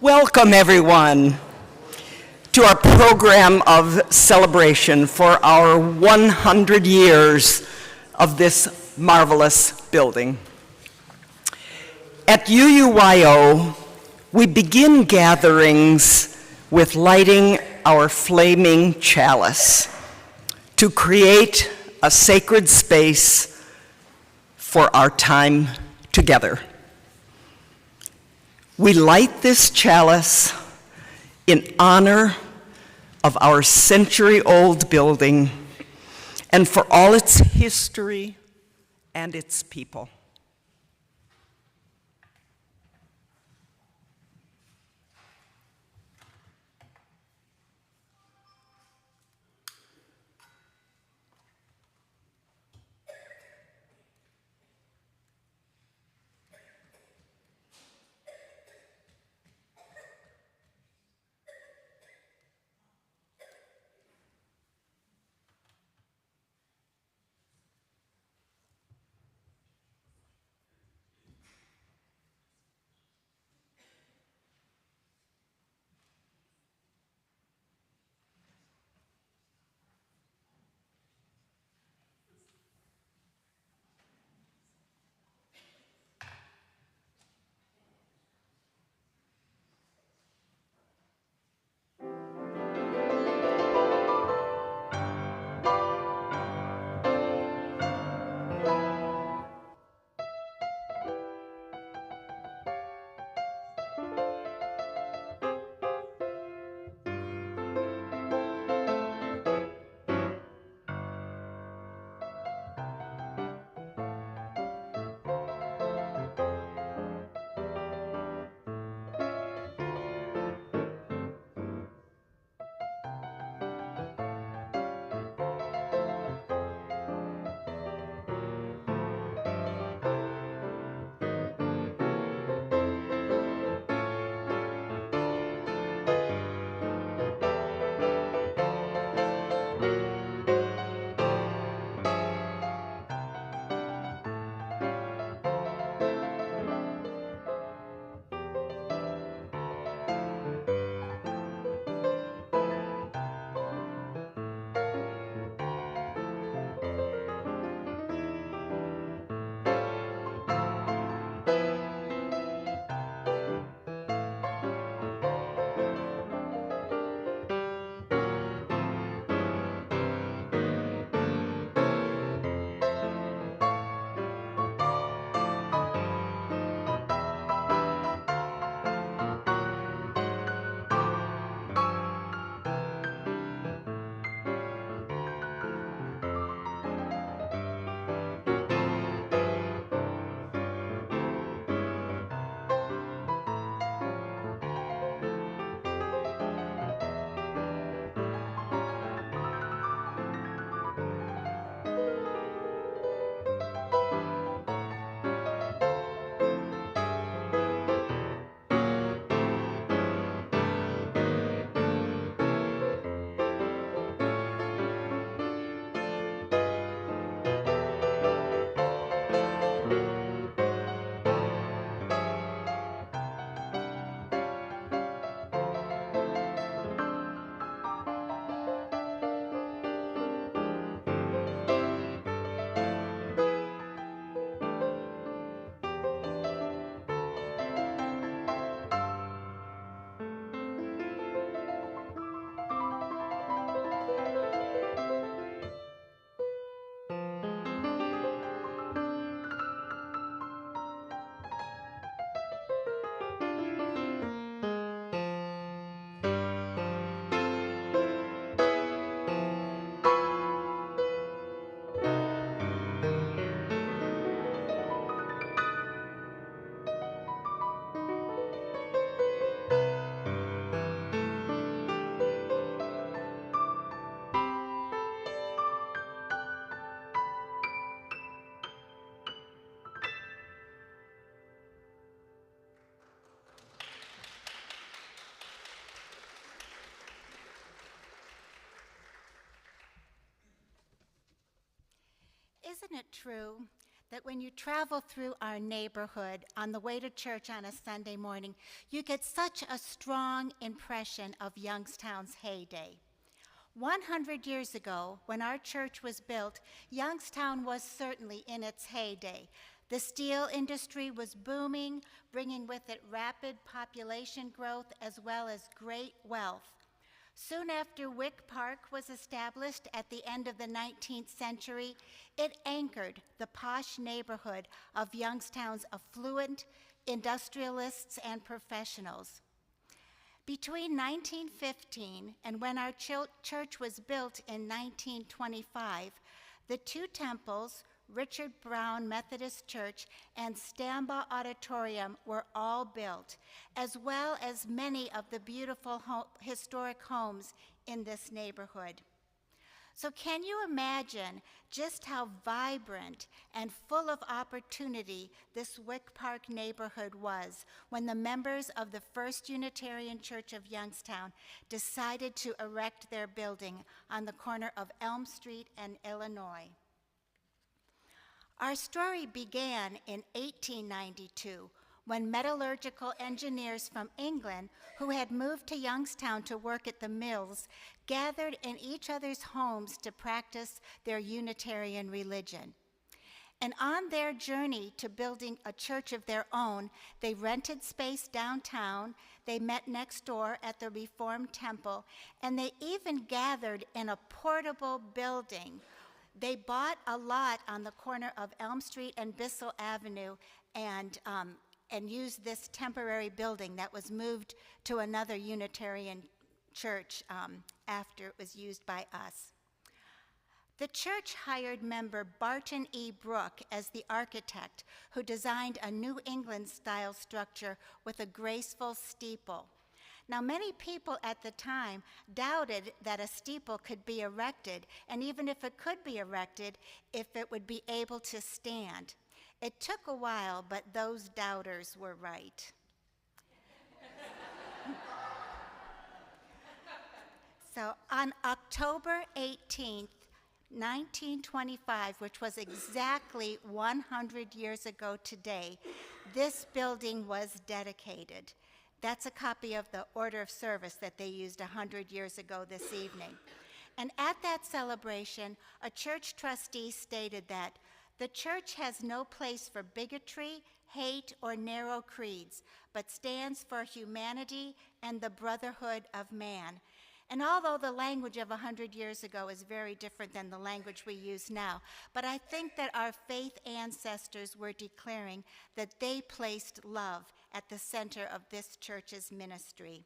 Welcome, everyone, to our program of celebration for our 100 years of this marvelous building. At UUYO, we begin gatherings with lighting our flaming chalice to create a sacred space for our time together. We light this chalice in honor of our century-old building and for all its history and its people. Isn't it true that when you travel through our neighborhood on the way to church on a Sunday morning, you get such a strong impression of Youngstown's heyday. 100 years ago, when our church was built, Youngstown was certainly in its heyday. The steel industry was booming, bringing with it rapid population growth as well as great wealth. Soon after Wick Park was established at the end of the 19th century, it anchored the posh neighborhood of Youngstown's affluent industrialists and professionals. Between 1915 and when our church was built in 1925, the two temples, Richard Brown Methodist Church and Stambaugh Auditorium, were all built, as well as many of the beautiful historic homes in this neighborhood. So can you imagine just how vibrant and full of opportunity this Wick Park neighborhood was when the members of the First Unitarian Church of Youngstown decided to erect their building on the corner of Elm Street and Illinois? Our story began in 1892 when metallurgical engineers from England who had moved to Youngstown to work at the mills gathered in each other's homes to practice their Unitarian religion. And on their journey to building a church of their own, they rented space downtown, they met next door at the Reformed Temple, and they even gathered in a portable building. They bought a lot on the corner of Elm Street and Bissell Avenue and used this temporary building that was moved to another Unitarian church after it was used by us. The church hired member Barton E. Brooke as the architect, who designed a New England-style structure with a graceful steeple. Now, many people at the time doubted that a steeple could be erected, and even if it could be erected, if it would be able to stand. It took a while, but those doubters were right. So on October 18th, 1925, which was exactly 100 years ago today, this building was dedicated. That's a copy of the order of service that they used 100 years ago this evening. And at that celebration, a church trustee stated that the church has no place for bigotry, hate, or narrow creeds, but stands for humanity and the brotherhood of man. And although the language of 100 years ago is very different than the language we use now, but I think that our faith ancestors were declaring that they placed love at the center of this church's ministry.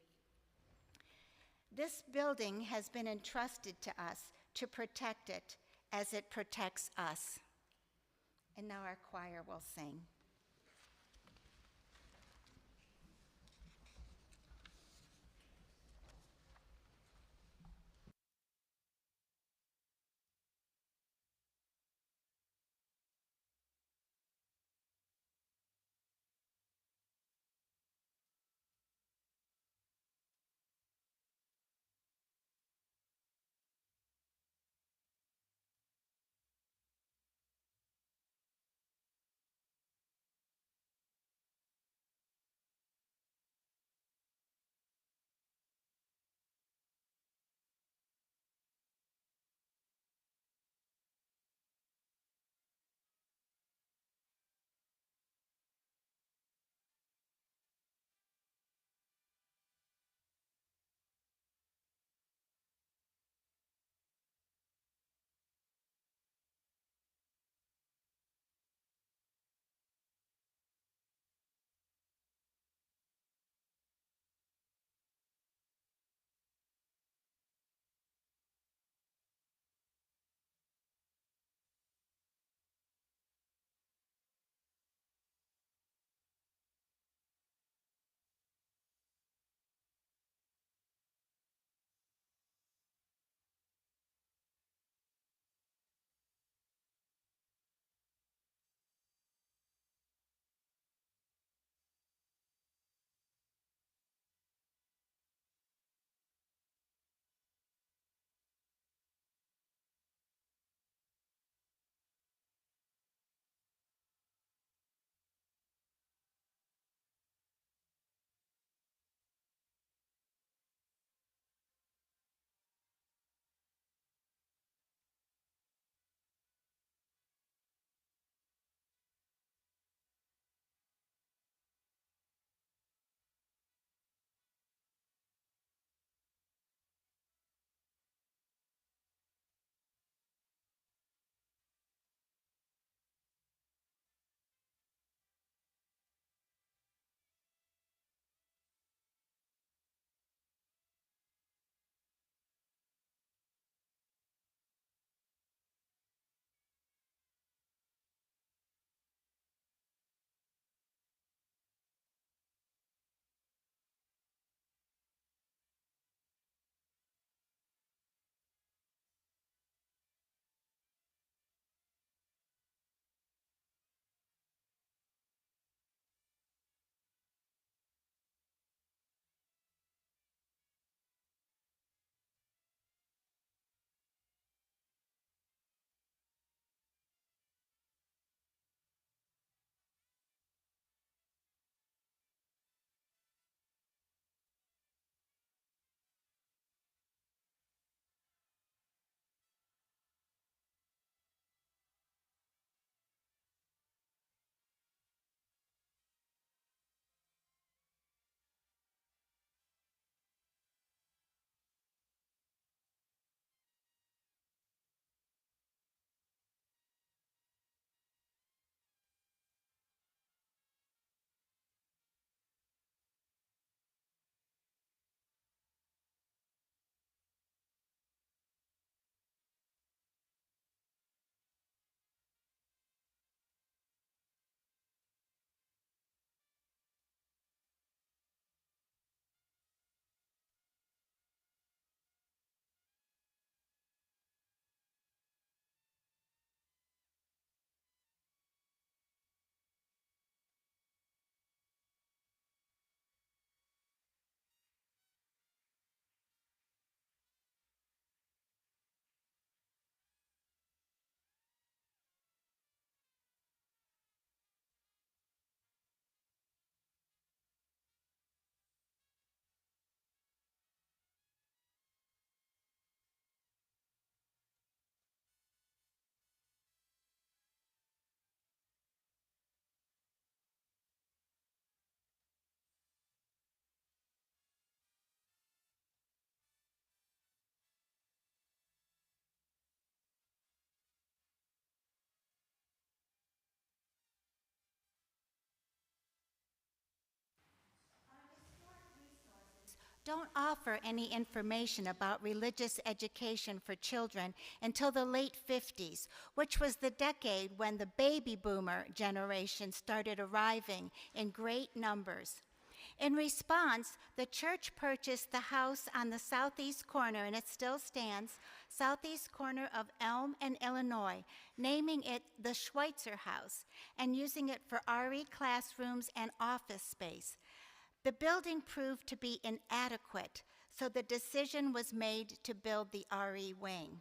This building has been entrusted to us to protect it as it protects us. And now our choir will sing. don't offer any information about religious education for children until the late 50s, which was the decade when the baby boomer generation started arriving in great numbers. In response, the church purchased the house on the southeast corner, and it still stands, southeast corner of Elm and Illinois, naming it the Schweitzer House and using it for RE classrooms and office space. The building proved to be inadequate, so the decision was made to build the RE wing.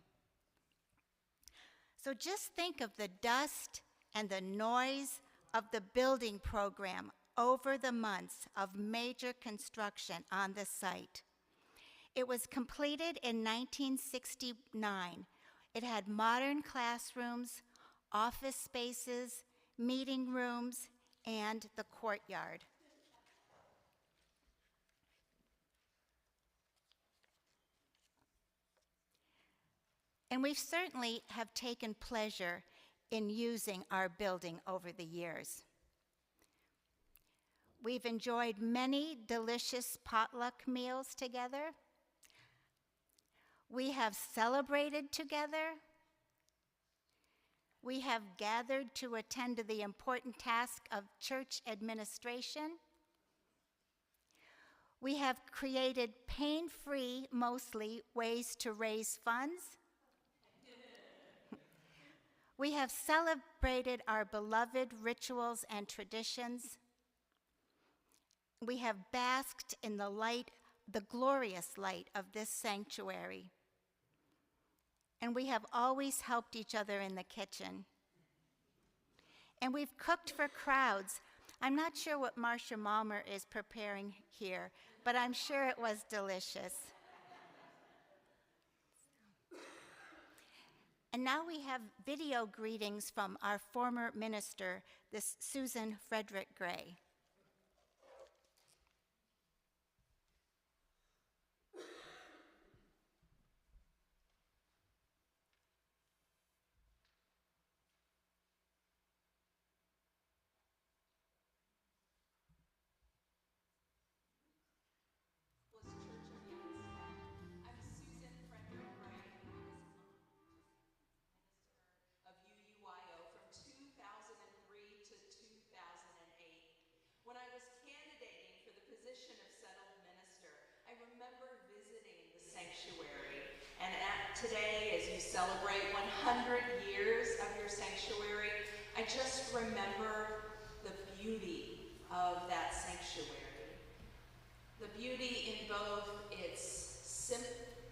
So just think of the dust and the noise of the building program over the months of major construction on the site. It was completed in 1969. It had modern classrooms, office spaces, meeting rooms, and the courtyard. And we certainly have taken pleasure in using our building over the years. We've enjoyed many delicious potluck meals together. We have celebrated together. We have gathered to attend to the important task of church administration. We have created pain-free, mostly, ways to raise funds. We have celebrated our beloved rituals and traditions. We have basked in the light, the glorious light of this sanctuary. And we have always helped each other in the kitchen. And we've cooked for crowds. I'm not sure what Marcia Malmer is preparing here, but I'm sure it was delicious. And now we have video greetings from our former minister, this Susan Frederick Gray. Of UUYO from 2003 to 2008. When I was candidating for the position of settled minister, I remember visiting the sanctuary. And today, as you celebrate 100 years of your sanctuary, I just remember the beauty of that sanctuary. The beauty in both its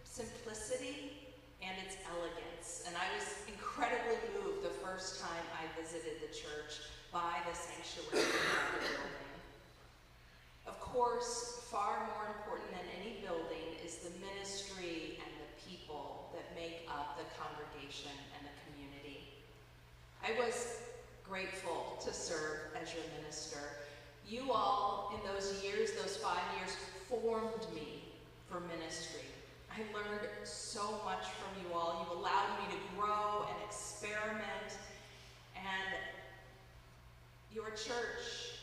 simplicity and its elegance. And I was incredibly moved the first time I visited the church by the sanctuary and the building. Of course, far more important than any building is the ministry and the people that make up the congregation and the community. I was grateful to serve as your minister. You all, in those years, those 5 years, formed me for ministry. I learned so much from you all. You allowed me to grow and experiment. And your church,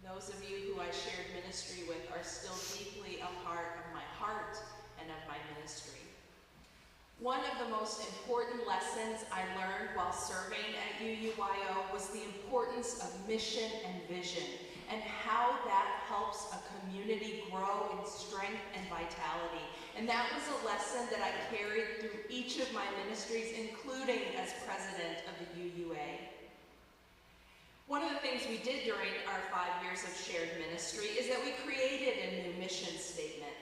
those of you who I shared ministry with, are still deeply a part of my heart and of my ministry. One of the most important lessons I learned while serving at UUYO was the importance of mission and vision, and how that helps a community grow in strength and vitality. And that was a lesson that I carried through each of my ministries, including as president of the UUA. One of the things we did during our 5 years of shared ministry is that we created a new mission statement.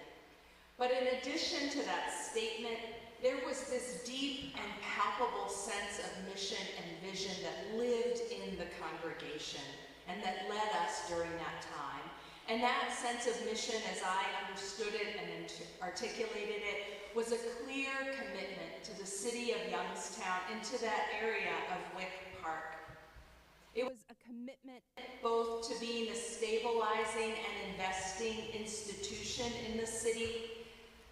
But in addition to that statement, there was this deep and palpable sense of mission and vision that lived in the congregation and that led us during that time. And that sense of mission, as I understood it and articulated it, was a clear commitment to the city of Youngstown and to that area of Wick Park. It was a commitment both to being a stabilizing and investing institution in the city,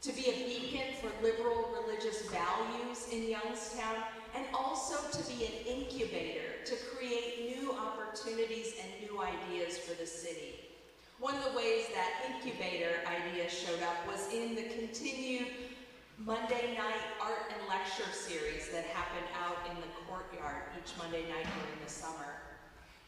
to be a beacon for liberal religious values in Youngstown, and also to be an incubator to create new opportunities and new ideas for the city. One of the ways that incubator idea showed up was in the continued Monday night art and lecture series that happened out in the courtyard each Monday night during the summer.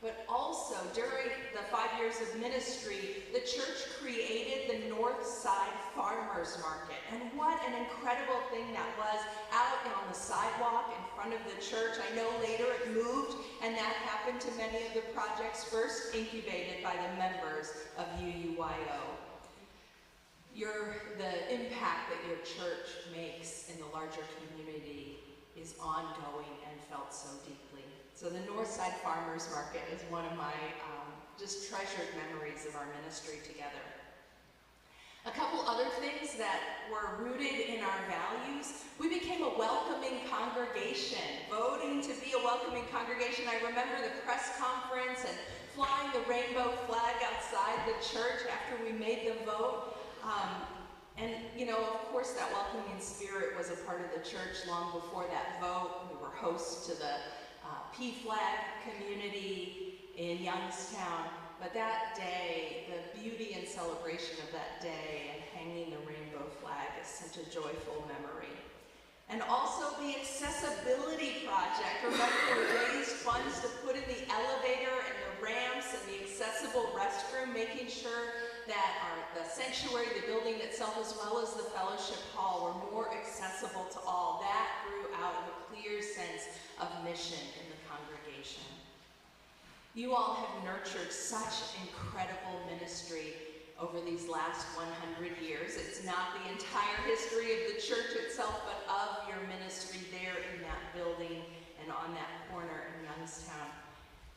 But also, during the 5 years of ministry, the church created the North Side Farmers Market. And what an incredible thing that was, out on the sidewalk in front of the church. I know later it moved, and that happened to many of the projects first incubated by the members of UUYO. The impact that your church makes in the larger community is ongoing and felt so deeply. So the Northside Farmers Market is one of my just treasured memories of our ministry together. A couple other things that were rooted in our values. We became a welcoming congregation, voting to be a welcoming congregation. I remember the press conference and flying the rainbow flag outside the church after we made the vote. And, you know, of course, that welcoming spirit was a part of the church long before that vote. We were hosts to the P-Flag community in Youngstown. But that day, the beauty and celebration of that day and hanging the rainbow flag is such a joyful memory. And also the accessibility project. Remember, we raised funds to put in the elevator and the ramps and the accessible restroom, making sure that the sanctuary, the building itself, as well as the fellowship hall, were more accessible to all. That grew out of a clear sense of mission in the congregation. You all have nurtured such incredible ministry over these last 100 years. It's not the entire history of the church itself, but of your ministry there in that building and on that corner in Youngstown.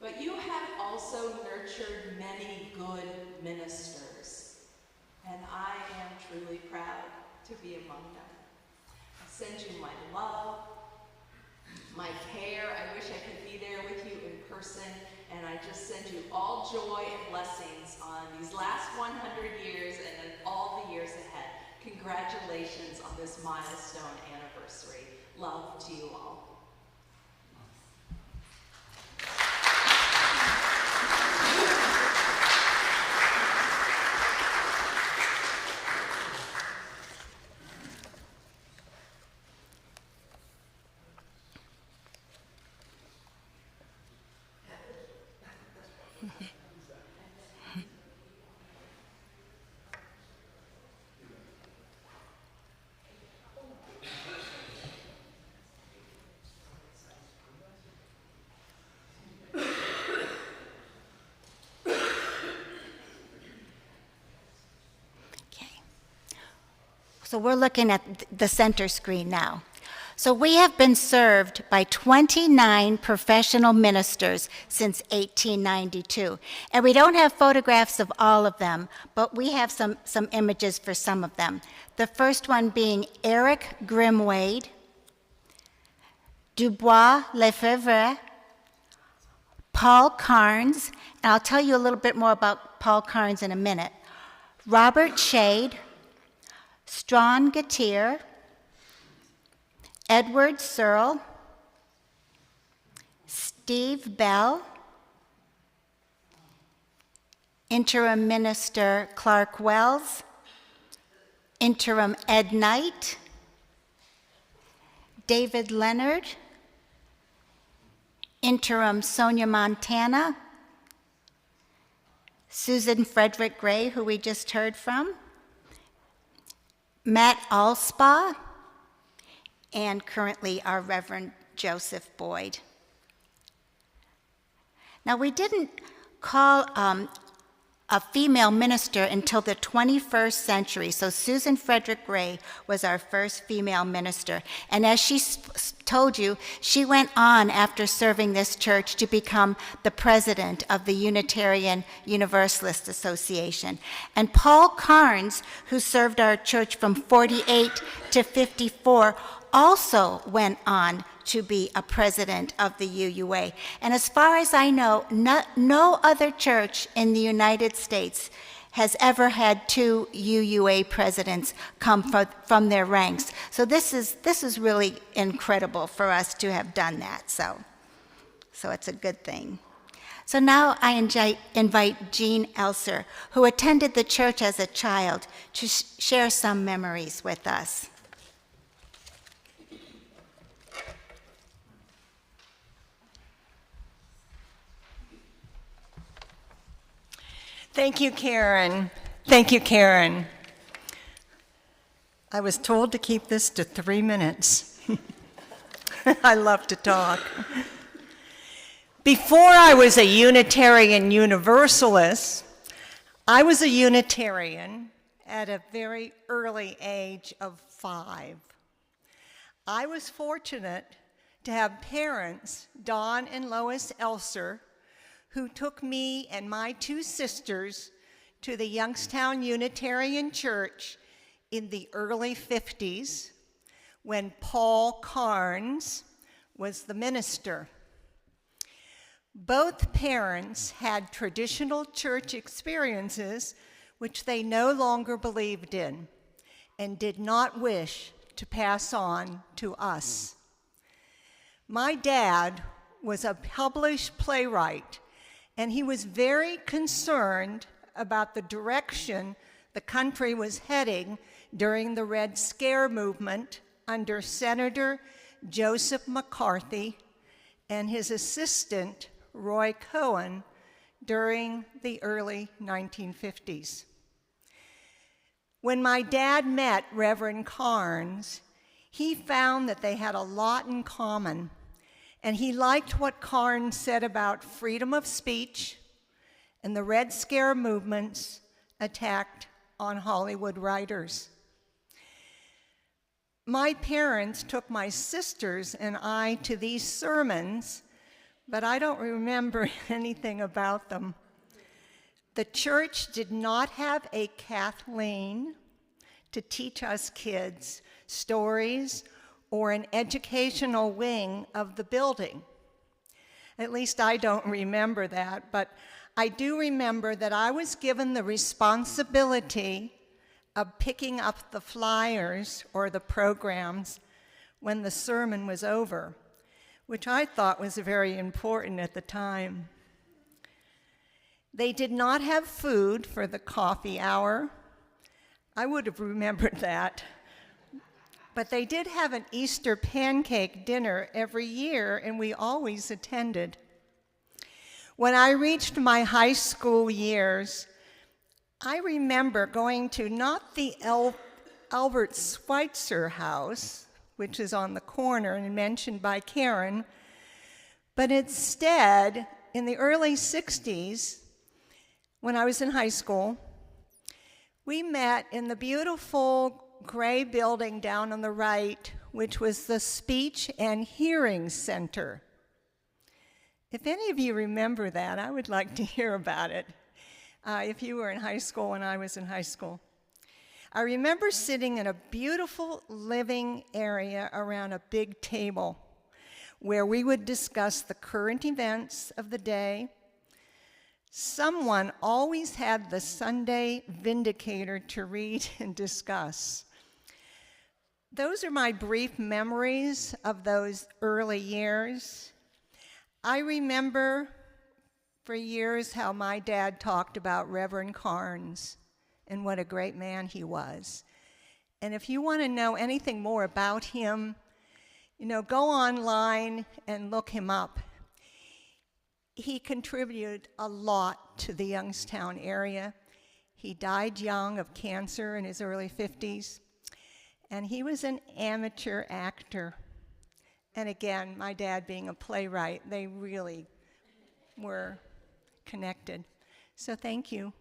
But you have also nurtured many good ministers, and I am truly proud to be among them. I send you my love, my care. I wish I could be there with you in person, and I just send you all joy and blessings on these last 100 years and then all the years ahead. Congratulations on this milestone anniversary. Love to you all. So we're looking at the center screen now. So we have been served by 29 professional ministers since 1892. And we don't have photographs of all of them, but we have some images for some of them. The first one being Eric Grimwade, Dubois Lefebvre, Paul Carnes, and I'll tell you a little bit more about Paul Carnes in a minute, Robert Shade, Strawn Gatier, Edward Searle, Steve Bell, Interim Minister Clark Wells, Interim Ed Knight, David Leonard, Interim Sonia Montana, Susan Frederick Gray, who we just heard from, Matt Alspaugh, and currently our Reverend Joseph Boyd. Now, we didn't call a female minister until the 21st century, so Susan Frederick Gray was our first female minister. And as she told you, she went on after serving this church to become the president of the Unitarian Universalist Association. And Paul Carnes, who served our church from 48 to 54, also went on to be a president of the UUA. And as far as I know, no other church in the United States has ever had two UUA presidents come from their ranks. So this is really incredible for us to have done that. So it's a good thing. So now I invite Jean Elser, who attended the church as a child, to share some memories with us. Thank you, Karen. Thank you, Karen. I was told to keep this to 3 minutes. I love to talk. Before I was a Unitarian Universalist, I was a Unitarian at a very early age of 5. I was fortunate to have parents, Don and Lois Elser, who took me and my 2 sisters to the Youngstown Unitarian Church in the early 50s when Paul Carnes was the minister. Both parents had traditional church experiences which they no longer believed in and did not wish to pass on to us. My dad was a published playwright, and he was very concerned about the direction the country was heading during the Red Scare movement under Senator Joseph McCarthy and his assistant, Roy Cohen, during the early 1950s. When my dad met Reverend Carnes, he found that they had a lot in common, and he liked what Carnes said about freedom of speech and the Red Scare movement's attack on Hollywood writers. My parents took my sisters and I to these sermons, but I don't remember anything about them. The church did not have a Kathleen to teach us kids stories or an educational wing of the building. At least I don't remember that, but I do remember that I was given the responsibility of picking up the flyers or the programs when the sermon was over, which I thought was very important at the time. They did not have food for the coffee hour. I would have remembered that. But they did have an Easter pancake dinner every year, and we always attended. When I reached my high school years, I remember going to not the Albert Schweitzer house, which is on the corner and mentioned by Karen, but instead, in the early 60s, when I was in high school, we met in the beautiful gray building down on the right, which was the Speech and Hearing Center. If any of you remember that, I would like to hear about it. If you were in high school when I was in high school. I remember sitting in a beautiful living area around a big table where we would discuss the current events of the day. Someone always had the Sunday Vindicator to read and discuss. Those are my brief memories of those early years. I remember for years how my dad talked about Reverend Carnes and what a great man he was. And if you want to know anything more about him, go online and look him up. He contributed a lot to the Youngstown area. He died young of cancer in his early 50s, and he was an amateur actor. And again, my dad being a playwright, they really were connected. So thank you.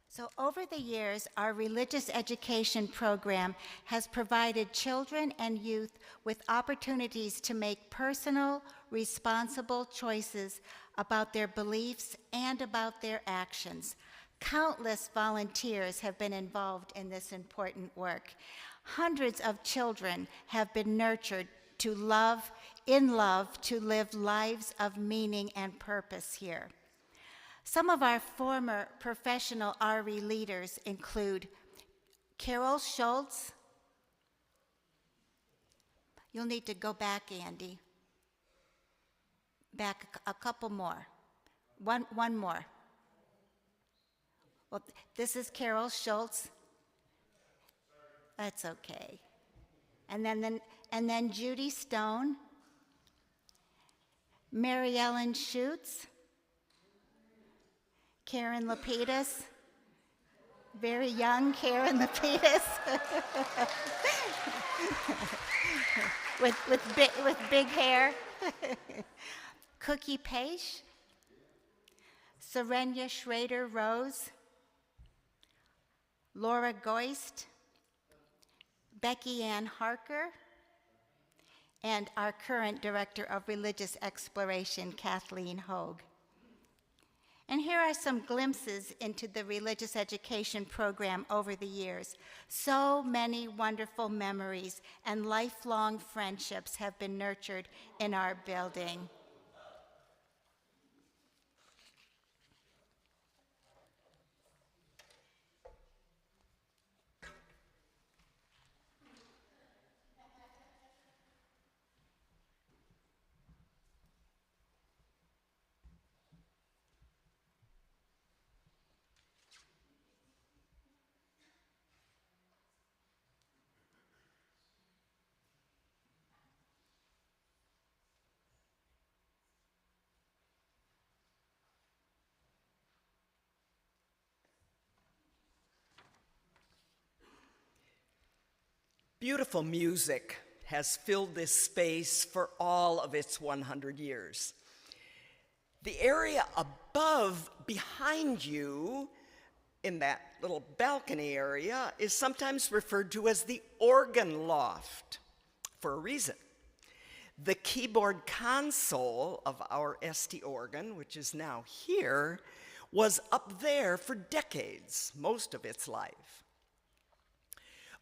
So over the years, our religious education program has provided children and youth with opportunities to make personal, responsible choices about their beliefs and about their actions. Countless volunteers have been involved in this important work. Hundreds of children have been nurtured to love, to live lives of meaning and purpose here. Some of our former professional RE leaders include Carol Schultz. You'll need to go back, Andy. Back a couple more. One more. Well, this is Carol Schultz. That's okay. And then Judy Stone, Mary Ellen Schutz, Karen Lapidus, very young Karen Lapidus, with big hair, Cookie Paish, Serenia Schrader Rose, Laura Goist, Becky Ann Harker, and our current Director of Religious Exploration, Kathleen Hogue. And here are some glimpses into the religious education program over the years. So many wonderful memories and lifelong friendships have been nurtured in our building. Beautiful music has filled this space for all of its 100 years. The area above, behind you, in that little balcony area, is sometimes referred to as the organ loft, for a reason. The keyboard console of our ST organ, which is now here, was up there for decades, most of its life.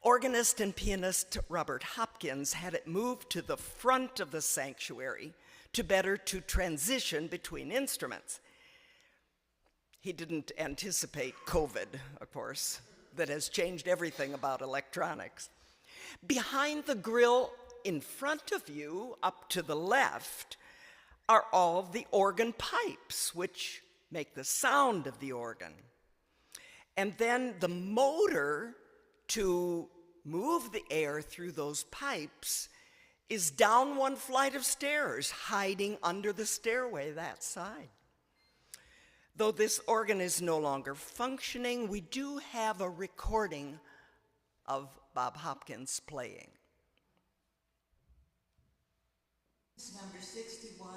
Organist and pianist Robert Hopkins had it moved to the front of the sanctuary to transition between instruments. He didn't anticipate COVID, of course, that has changed everything about electronics. Behind the grill in front of you, up to the left, are all the organ pipes, which make the sound of the organ. And then the motor to move the air through those pipes is down one flight of stairs, hiding under the stairway that side. Though this organ is no longer functioning, we do have a recording of Bob Hopkins playing. It's number 61.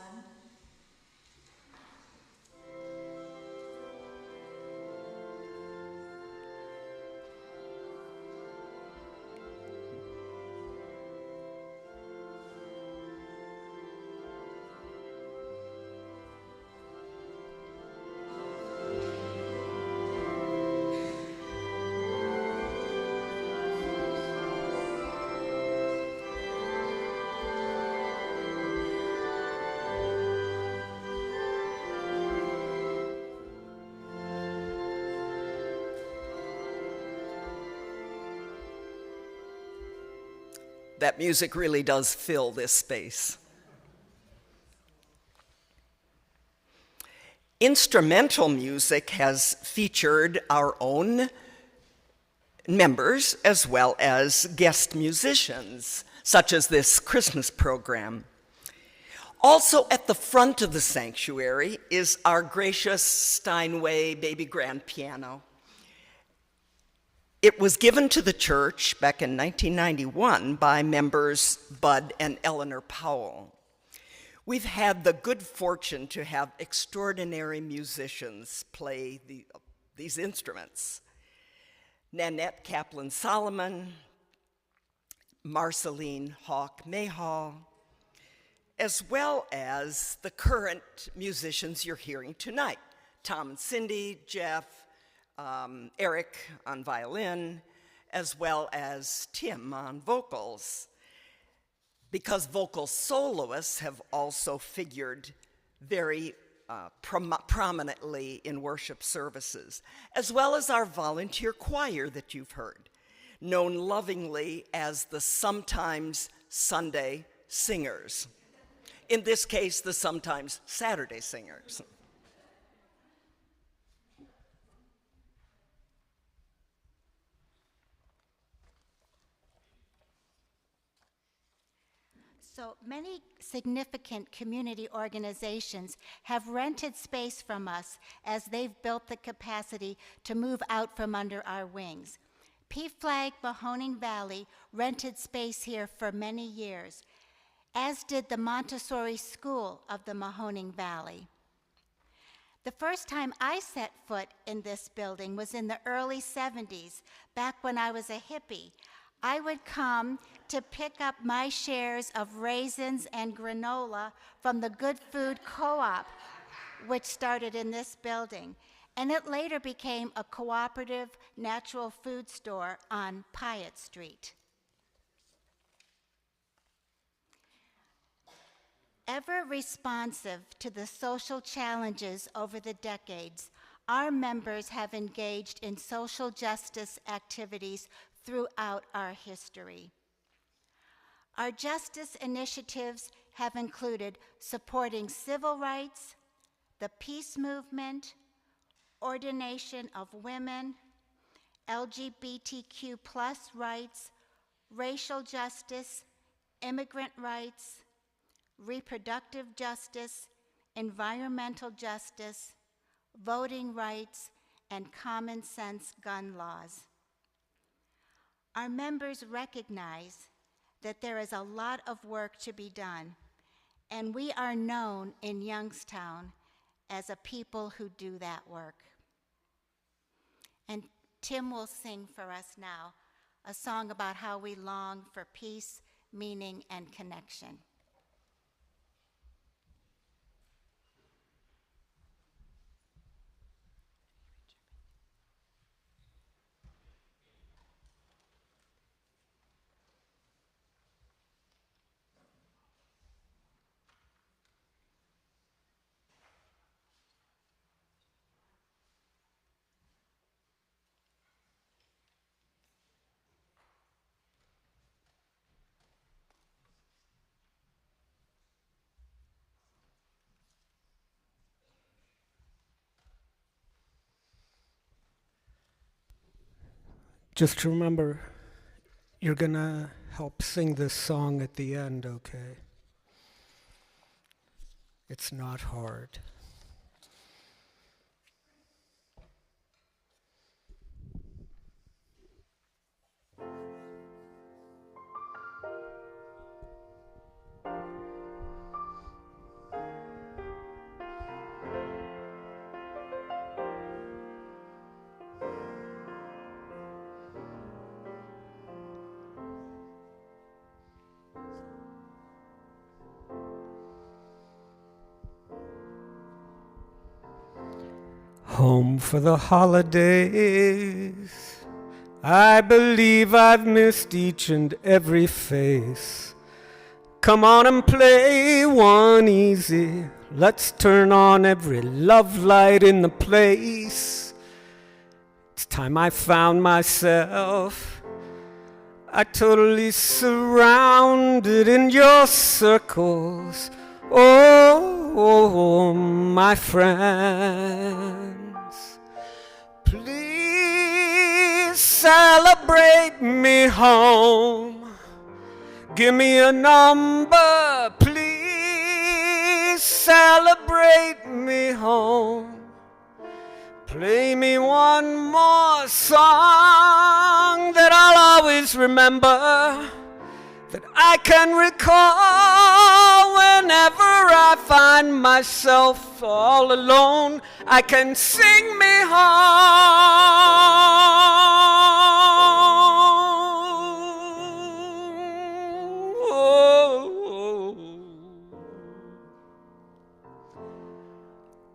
That music really does fill this space. Instrumental music has featured our own members as well as guest musicians, such as this Christmas program. Also at the front of the sanctuary is our gracious Steinway baby grand piano. It was given to the church back in 1991 by members Bud and Eleanor Powell. We've had the good fortune to have extraordinary musicians play these instruments. Nanette Kaplan-Solomon, Marceline Hawk-Mayhall, as well as the current musicians you're hearing tonight, Tom and Cindy, Jeff, Eric on violin, as well as Tim on vocals, because vocal soloists have also figured very prominently in worship services, as well as our volunteer choir that you've heard, known lovingly as the Sometimes Sunday Singers. In this case, the Sometimes Saturday Singers. So many significant community organizations have rented space from us as they've built the capacity to move out from under our wings. PFLAG Mahoning Valley rented space here for many years, as did the Montessori School of the Mahoning Valley. The first time I set foot in this building was in the early 70s, back when I was a hippie. I would come to pick up my shares of raisins and granola from the Good Food Co-op, which started in this building, and it later became a cooperative natural food store on Piatt Street. Ever responsive to the social challenges over the decades, our members have engaged in social justice activities throughout our history. Our justice initiatives have included supporting civil rights, the peace movement, ordination of women, LGBTQ+ rights, racial justice, immigrant rights, reproductive justice, environmental justice, voting rights, and common sense gun laws. Our members recognize that there is a lot of work to be done, and we are known in Youngstown as a people who do that work. And Tim will sing for us now a song about how we long for peace, meaning, and connection. Just remember, you're gonna help sing this song at the end, okay? It's not hard. Home for the holidays. I believe I've missed each and every face. Come on and play one easy. Let's turn on every love light in the place. It's time I found myself. I totally surrounded in your circles. Oh, my friends. Please celebrate me home. Give me a number. Please celebrate me home. Play me one more song that I'll always remember, that I can recall whenever I find myself all alone. I can sing me home. Oh.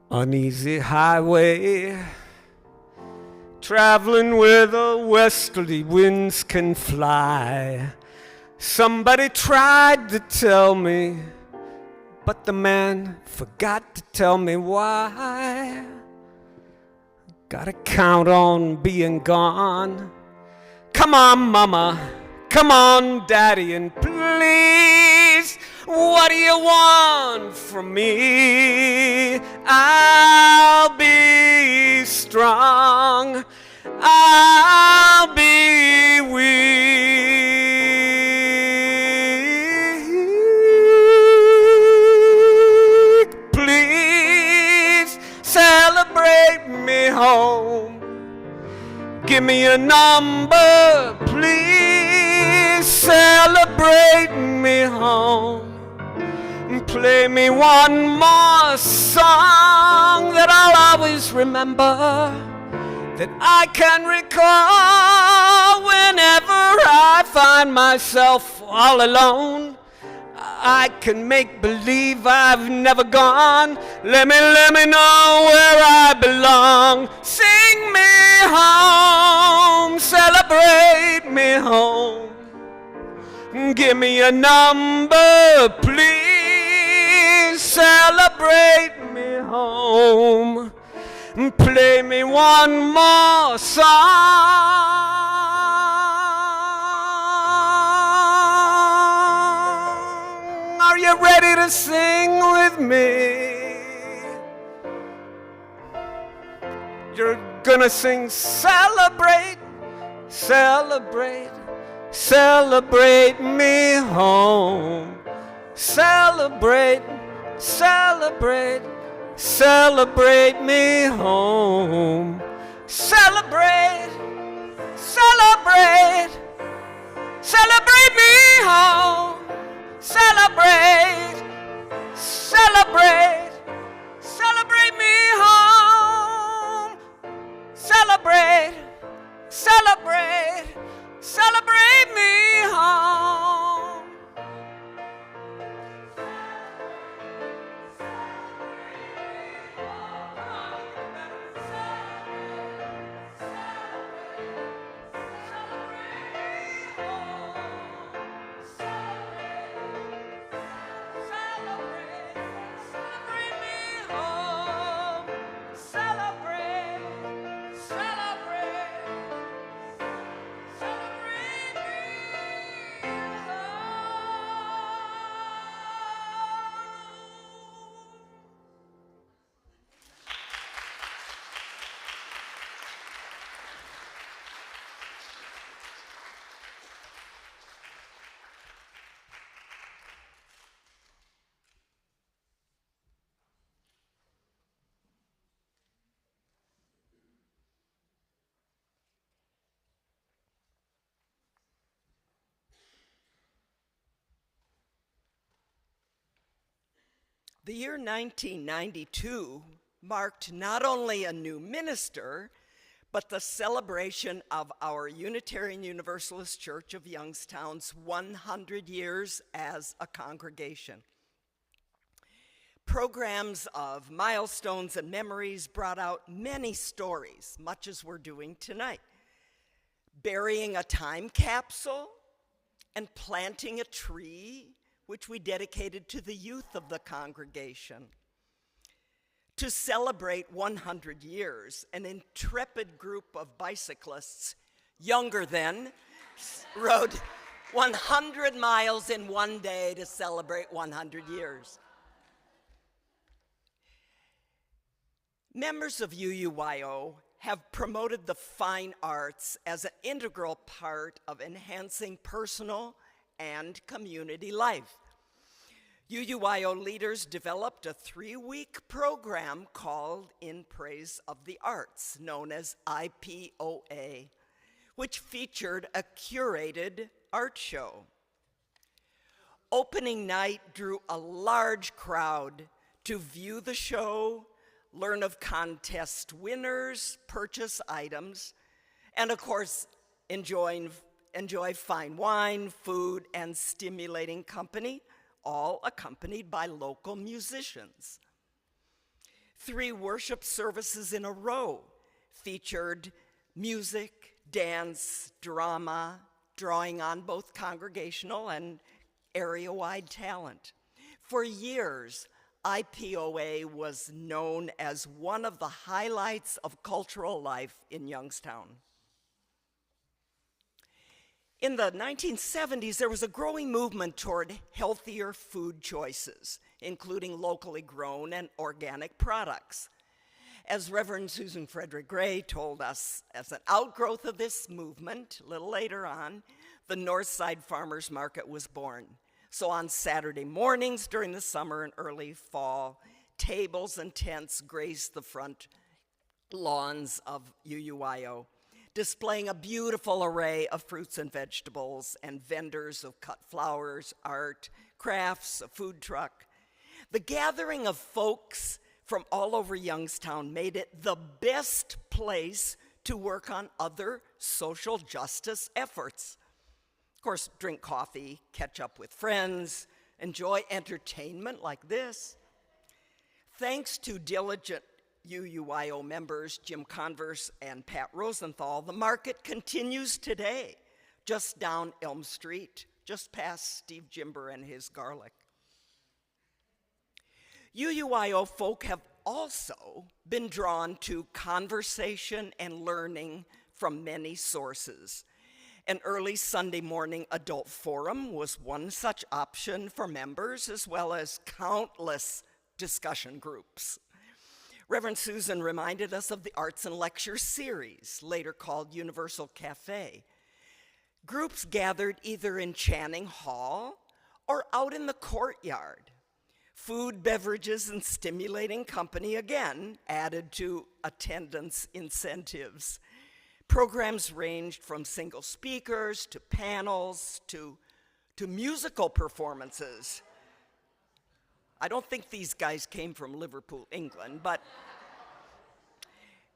Uneasy highway, traveling where the westerly winds can fly. Somebody tried to tell me but the man forgot to tell me why. Gotta count on being gone. Come on, mama, come on, daddy, and please, what do you want from me? I'll be strong, I'll be weak. Please celebrate me home. Give me a number, please celebrate me home. Play me one more song that I'll always remember, that I can recall whenever I find myself all alone. I can make believe I've never gone. Let me know where I belong. Sing me home, celebrate me home. Give me a number, please celebrate me home. Play me one more song. Are you ready to sing with me? You're gonna sing celebrate, celebrate, celebrate me home. Celebrate, celebrate, celebrate me home. Celebrate, celebrate, celebrate me home. Celebrate, celebrate, celebrate me home. Celebrate, celebrate, celebrate me home. The year 1992 marked not only a new minister, but the celebration of our Unitarian Universalist Church of Youngstown's 100 years as a congregation. Programs of milestones and memories brought out many stories, much as we're doing tonight. Burying a time capsule and planting a tree, which we dedicated to the youth of the congregation. To celebrate 100 years, an intrepid group of bicyclists, younger than, rode 100 miles in one day to celebrate 100 years. Members of UUYO have promoted the fine arts as an integral part of enhancing personal and community life. UUYO leaders developed a 3-week program called In Praise of the Arts, known as IPOA, which featured a curated art show. Opening night drew a large crowd to view the show, learn of contest winners, purchase items, and of course, enjoy fine wine, food, and stimulating company, all accompanied by local musicians. 3 worship services in a row featured music, dance, drama, drawing on both congregational and area-wide talent. For years, IPOA was known as one of the highlights of cultural life in Youngstown. In the 1970s, there was a growing movement toward healthier food choices, including locally grown and organic products. As Reverend Susan Frederick Gray told us, as an outgrowth of this movement, a little later on, the Northside Farmers Market was born. So on Saturday mornings during the summer and early fall, tables and tents graced the front lawns of UUYO, displaying a beautiful array of fruits and vegetables and vendors of cut flowers, art, crafts, a food truck. The gathering of folks from all over Youngstown made it the best place to work on other social justice efforts. Of course, drink coffee, catch up with friends, enjoy entertainment like this. Thanks to diligent UUYO members Jim Converse and Pat Rosenthal, the market continues today, just down Elm Street, just past Steve Jimber and his garlic. UUYO folk have also been drawn to conversation and learning from many sources. An early Sunday morning adult forum was one such option for members, as well as countless discussion groups. Reverend Susan reminded us of the Arts and Lecture series, later called Universal Cafe. Groups gathered either in Channing Hall or out in the courtyard. Food, beverages, and stimulating company again added to attendance incentives. Programs ranged from single speakers to panels to musical performances. I don't think these guys came from Liverpool, England, but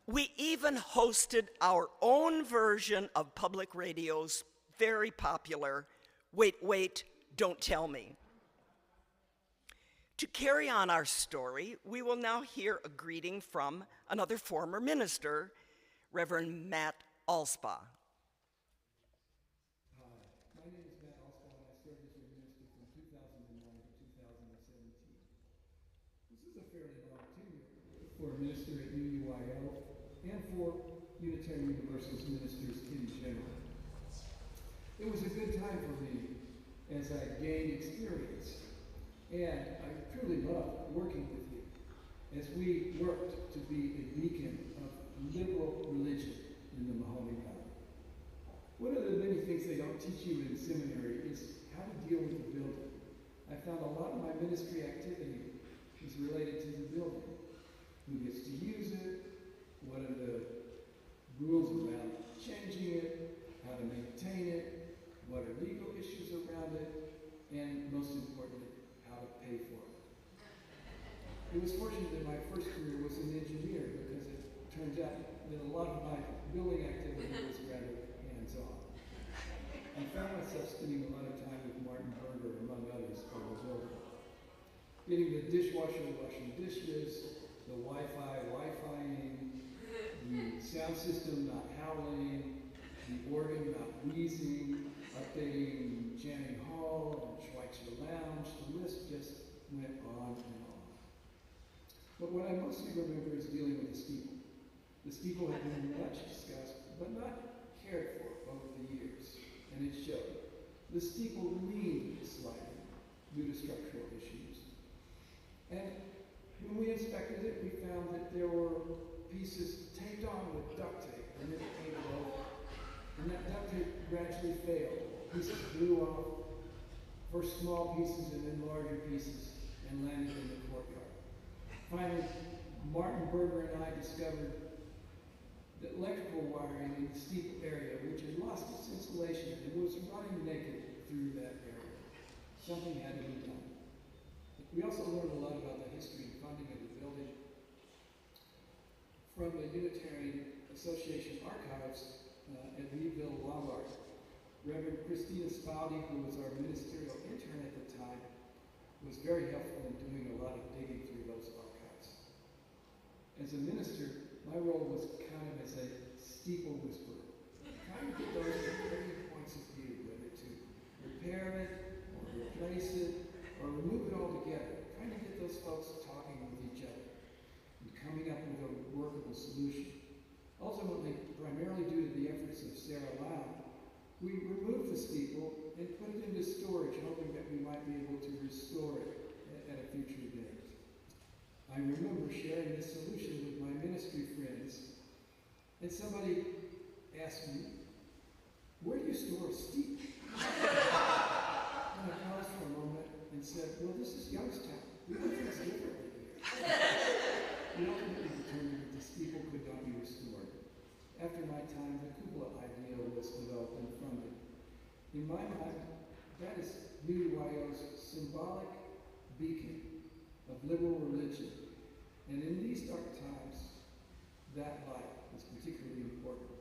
we even hosted our own version of public radio's very popular Wait, Wait, Don't Tell Me. To carry on our story, we will now hear a greeting from another former minister, Reverend Matt Alspaugh. Hi, my name is Matt Alspaugh, and I served as your minister from 2009 to 2017. This is a fairly long tenure for a minister at UUYO and for Unitarian Universalist ministers in general. It was a good time for me as I gained experience, and I truly loved working with you as we worked to be a beacon of liberal religion in the Mahoning Valley. One of the many things they don't teach you in seminary is how to deal with the building. I found a lot of my ministry activity is related to the building. Who gets to use it? What are the rules around changing it? How to maintain it? What are legal issues around it? And most importantly, how to pay for it. It was fortunate that my first career was an engineer, because it turns out that a lot of my building activity was rather hands-on. I found myself spending a lot of time with Martin Berger, among others, on the building. Getting the dishwasher washing dishes, the Wi-Fi-ing, the sound system not howling, the organ not wheezing, updating Channing Hall and Schweitzer Lounge. The list just went on and on. But what I mostly remember is dealing with the steeple. The steeple had been much discussed, but not cared for over the years, and it showed. The steeple leaned slightly due to structural issues. And when we inspected it, we found that there were pieces taped on with duct tape and then painted over. And that duct tape gradually failed. Pieces blew off, first small pieces and then larger pieces, and landed in the courtyard. Finally, Martin Berger and I discovered that electrical wiring in the steeple area, which had lost its insulation and was running naked through that area. Something had to be done. We also learned a lot about the history and funding of the building from the Unitarian Association archives at Leadville Lombard. Reverend Christina Spaldi, who was our ministerial intern at the time, was very helpful in doing a lot of digging through those archives. As a minister, my role was kind of as a steeple whisperer, trying to get those varying points of view, whether to repair it, or replace it, or remove it altogether. We removed the steeple and put it into storage, hoping that we might be able to restore it at a future date. I remember sharing this solution with my ministry friends, and somebody asked me, "Where do you store a steeple?" And I paused for a moment and said, "Well, this is Youngstown. We do things differently here." We ultimately determined that the steeple could not be restored. After my time, the cupola idea was developed and funded. In my mind, that is UUYO's symbolic beacon of liberal religion. And in these dark times, that light is particularly important.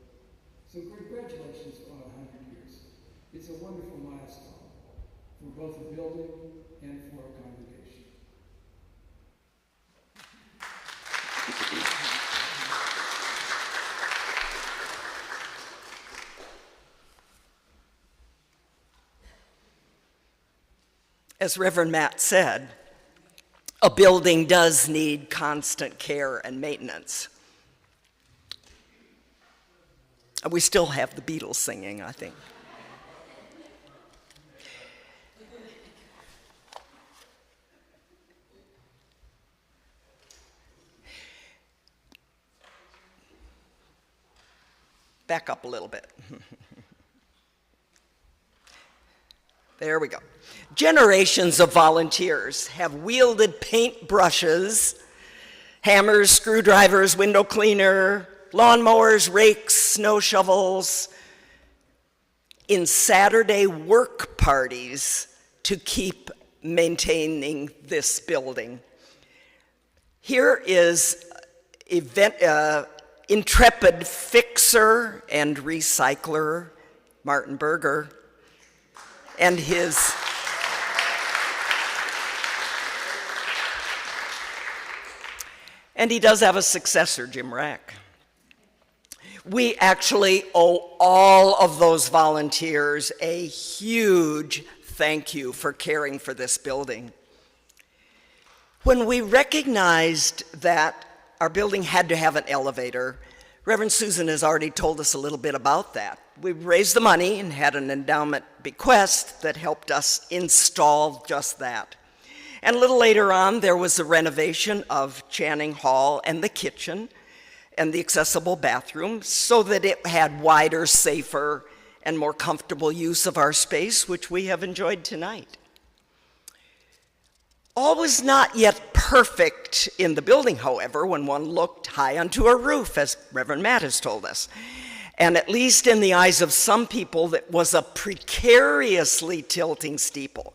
So congratulations on 100 years. It's a wonderful milestone for both the building and for our congregation. As Reverend Matt said, a building does need constant care and maintenance. We still have the Beatles singing, I think. Back up a little bit. There we go. Generations of volunteers have wielded paintbrushes, hammers, screwdrivers, window cleaner, lawnmowers, rakes, snow shovels in Saturday work parties to keep maintaining this building. Here is intrepid fixer and recycler Martin Berger and his and he does have a successor, Jim Rack. We actually owe all of those volunteers a huge thank you for caring for this building. When we recognized that our building had to have an elevator, Reverend Susan has already told us a little bit about that. We raised the money and had an endowment bequest that helped us install just that. And a little later on, there was a renovation of Channing Hall and the kitchen and the accessible bathroom so that it had wider, safer, and more comfortable use of our space, which we have enjoyed tonight. All was not yet perfect in the building, however, when one looked high onto a roof, as Reverend Matt has told us. And at least in the eyes of some people, that was a precariously tilting steeple.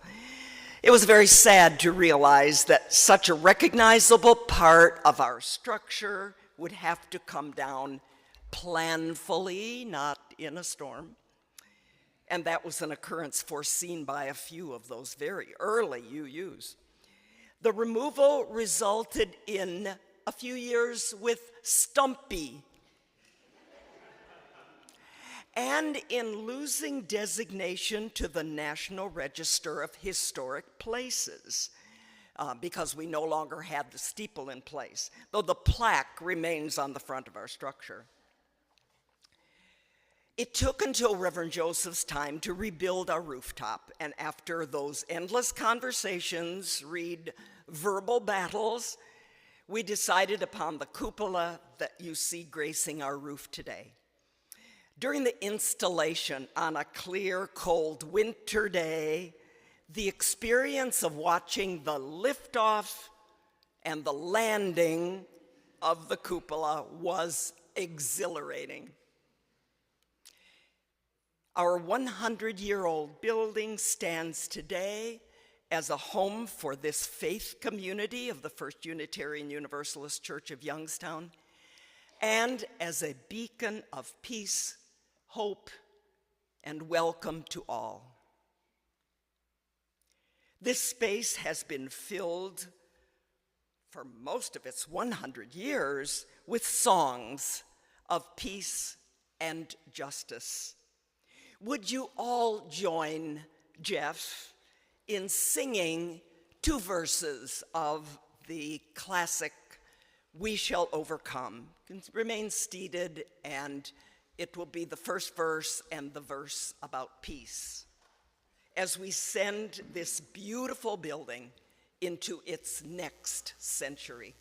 It was very sad to realize that such a recognizable part of our structure would have to come down planfully, not in a storm. And that was an occurrence foreseen by a few of those very early UUs. The removal resulted in a few years with Stumpy and in losing designation to the National Register of Historic Places because we no longer had the steeple in place, though the plaque remains on the front of our structure. It took until Reverend Joseph's time to rebuild our rooftop, and after those endless conversations, read verbal battles, we decided upon the cupola that you see gracing our roof today. During the installation on a clear, cold winter day, the experience of watching the liftoff and the landing of the cupola was exhilarating. Our 100-year-old building stands today as a home for this faith community of the First Unitarian Universalist Church of Youngstown, and as a beacon of peace, hope, and welcome to all. This space has been filled for most of its 100 years with songs of peace and justice. Would you all join Jeff in singing 2 verses of the classic "We Shall Overcome"? Remain seated and It will be the first verse and the verse about peace as we send this beautiful building into its next century.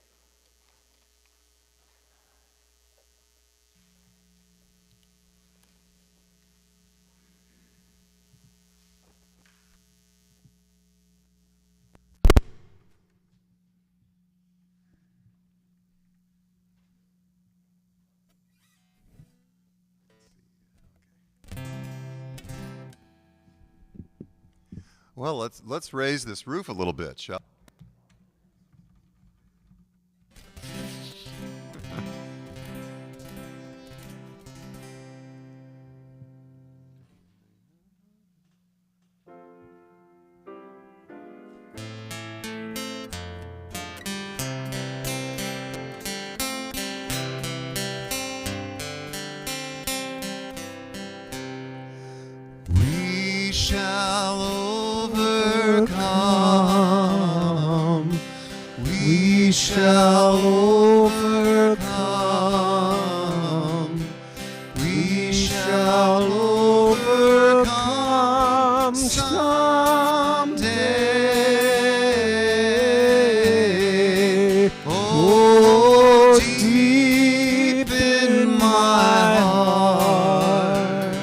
Well, let's raise this roof a little bit, shall we shall overcome. We shall overcome. We shall overcome someday. Oh, deep in my heart,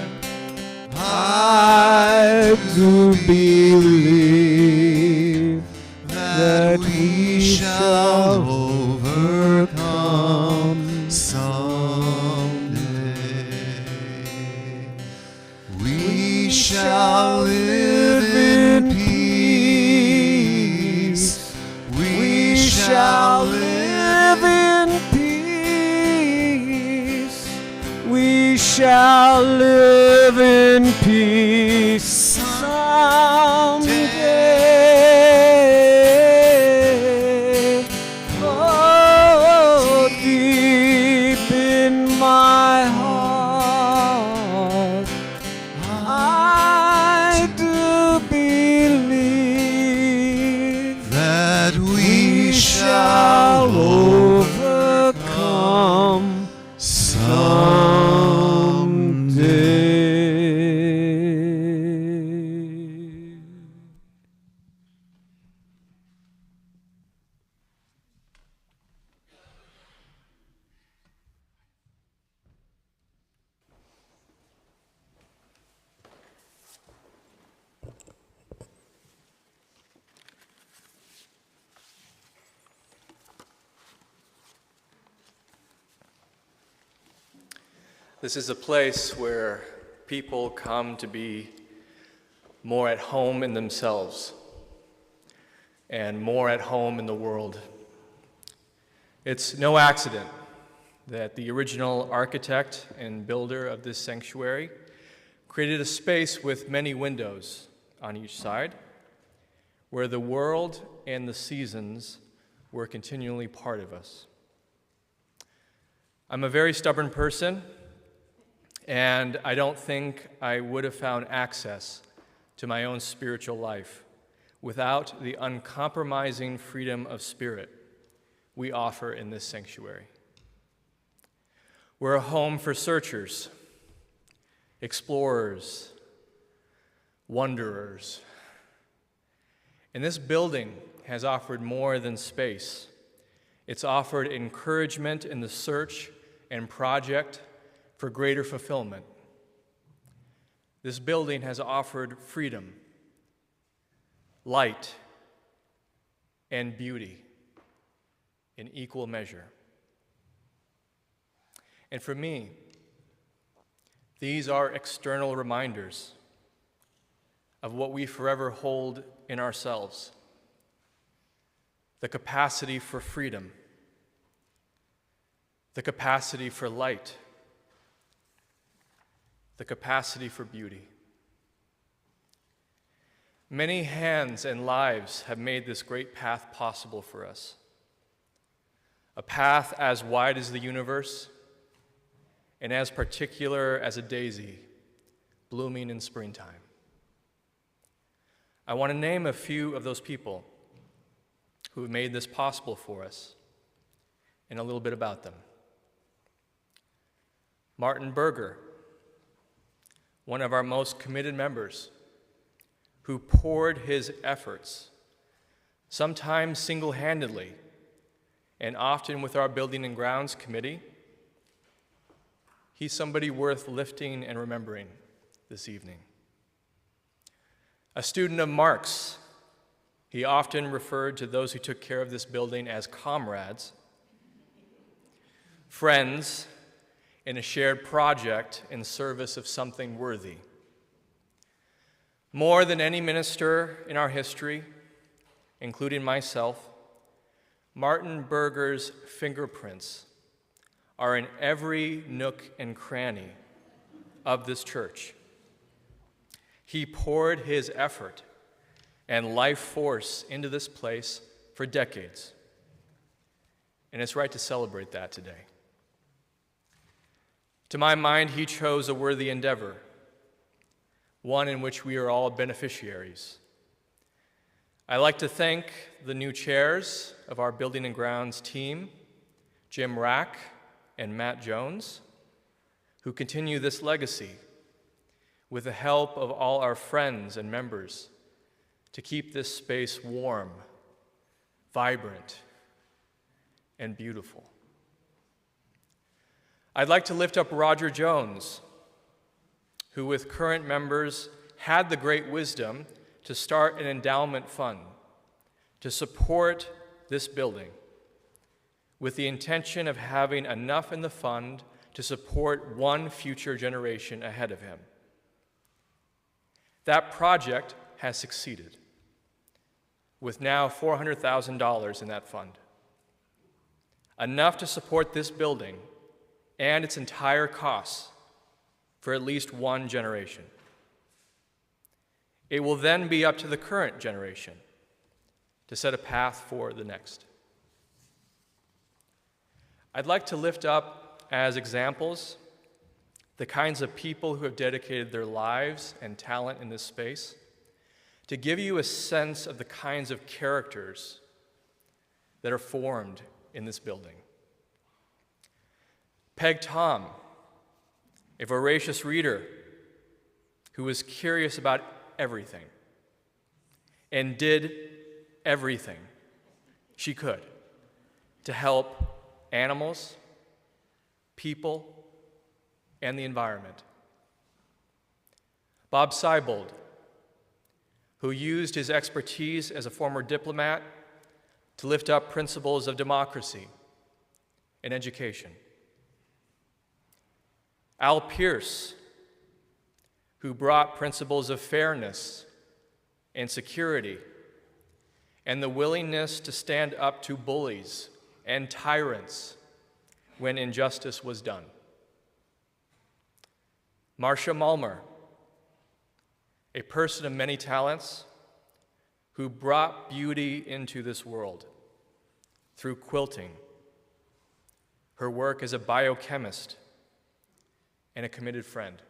I do believe that we shall overcome someday. We shall live in peace. We shall live in peace. We shall live in peace someday. Oh, deep in my heart, I do believe that we shall overcome someday. This is a place where people come to be more at home in themselves and more at home in the world. It's no accident that the original architect and builder of this sanctuary created a space with many windows on each side, where the world and the seasons were continually part of us. I'm a very stubborn person, and I don't think I would have found access to my own spiritual life without the uncompromising freedom of spirit we offer in this sanctuary. We're a home for searchers, explorers, wanderers. And this building has offered more than space. It's offered encouragement in the search and project for greater fulfillment. This building has offered freedom, light, and beauty in equal measure. And for me, these are external reminders of what we forever hold in ourselves: the capacity for freedom, the capacity for light, the capacity for beauty. Many hands and lives have made this great path possible for us. A path as wide as the universe and as particular as a daisy blooming in springtime. I want to name a few of those people who have made this possible for us and a little bit about them. Martin Berger, one of our most committed members, who poured his efforts, sometimes single-handedly, and often with our Building and Grounds Committee, he's somebody worth lifting and remembering this evening. A student of Mark's, he often referred to those who took care of this building as comrades, friends in a shared project in service of something worthy. More than any minister in our history, including myself, Martin Berger's fingerprints are in every nook and cranny of this church. He poured his effort and life force into this place for decades, and it's right to celebrate that today. To my mind, he chose a worthy endeavor, one in which we are all beneficiaries. I'd like to thank the new chairs of our Building and Grounds team, Jim Rack and Matt Jones, who continue this legacy with the help of all our friends and members to keep this space warm, vibrant, and beautiful. I'd like to lift up Roger Jones, who with current members had the great wisdom to start an endowment fund to support this building with the intention of having enough in the fund to support one future generation ahead of him. That project has succeeded, with now $400,000 in that fund, enough to support this building and its entire costs for at least one generation. It will then be up to the current generation to set a path for the next. I'd like to lift up as examples the kinds of people who have dedicated their lives and talent in this space to give you a sense of the kinds of characters that are formed in this building. Peg Tom, a voracious reader who was curious about everything and did everything she could to help animals, people, and the environment. Bob Seibold, who used his expertise as a former diplomat to lift up principles of democracy and education. Al Pierce, who brought principles of fairness and security and the willingness to stand up to bullies and tyrants when injustice was done. Marcia Mulmer, a person of many talents who brought beauty into this world through quilting, her work as a biochemist, and a committed friend.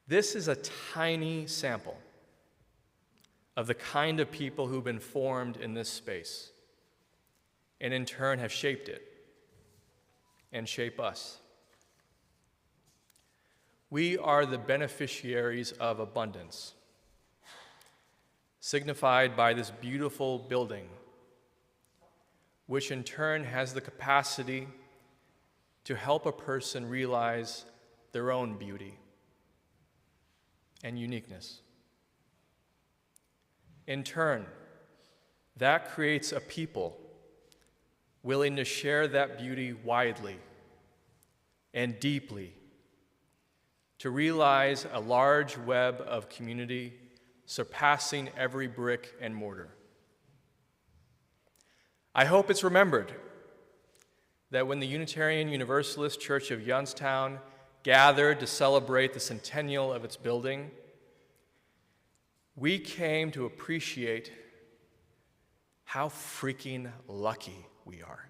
This is a tiny sample of the kind of people who've been formed in this space and in turn have shaped it and shape us. We are the beneficiaries of abundance, signified by this beautiful building, which in turn has the capacity to help a person realize their own beauty and uniqueness. In turn, that creates a people willing to share that beauty widely and deeply, to realize a large web of community surpassing every brick and mortar. I hope it's remembered that when the Unitarian Universalist Church of Youngstown gathered to celebrate the centennial of its building, we came to appreciate how freaking lucky we are.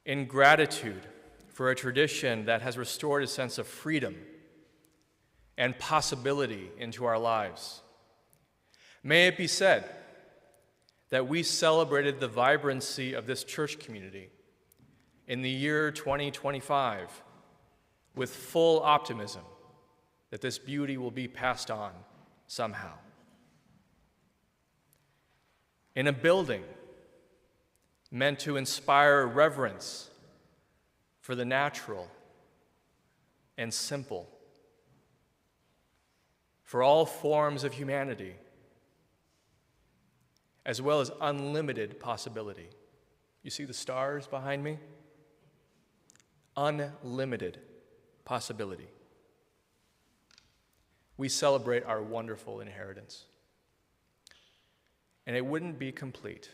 In gratitude for a tradition that has restored a sense of freedom and possibility into our lives, may it be said that we celebrated the vibrancy of this church community in the year 2025 with full optimism that this beauty will be passed on somehow. In a building meant to inspire reverence for the natural and simple, for all forms of humanity, as well as unlimited possibility. You see the stars behind me? Unlimited possibility. We celebrate our wonderful inheritance. And it wouldn't be complete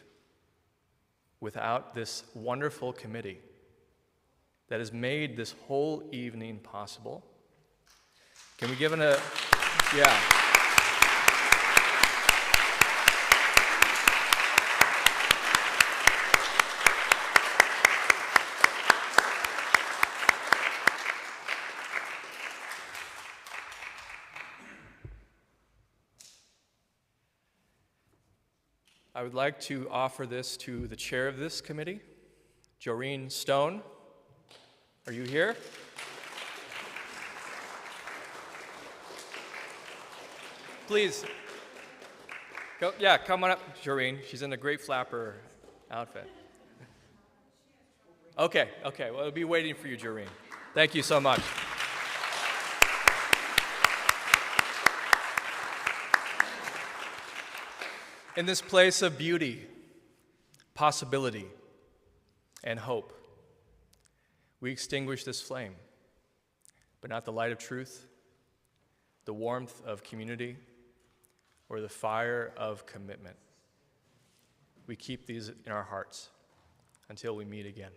without this wonderful committee that has made this whole evening possible. Can we give it a, yeah. I would like to offer this to the chair of this committee, Joreen Stone. Are you here? Please. Come on up, Joreen. She's in a great flapper outfit. Okay. Well, we'll be waiting for you, Joreen. Thank you so much. In this place of beauty, possibility, and hope, we extinguish this flame, but not the light of truth, the warmth of community, or the fire of commitment. We keep these in our hearts until we meet again.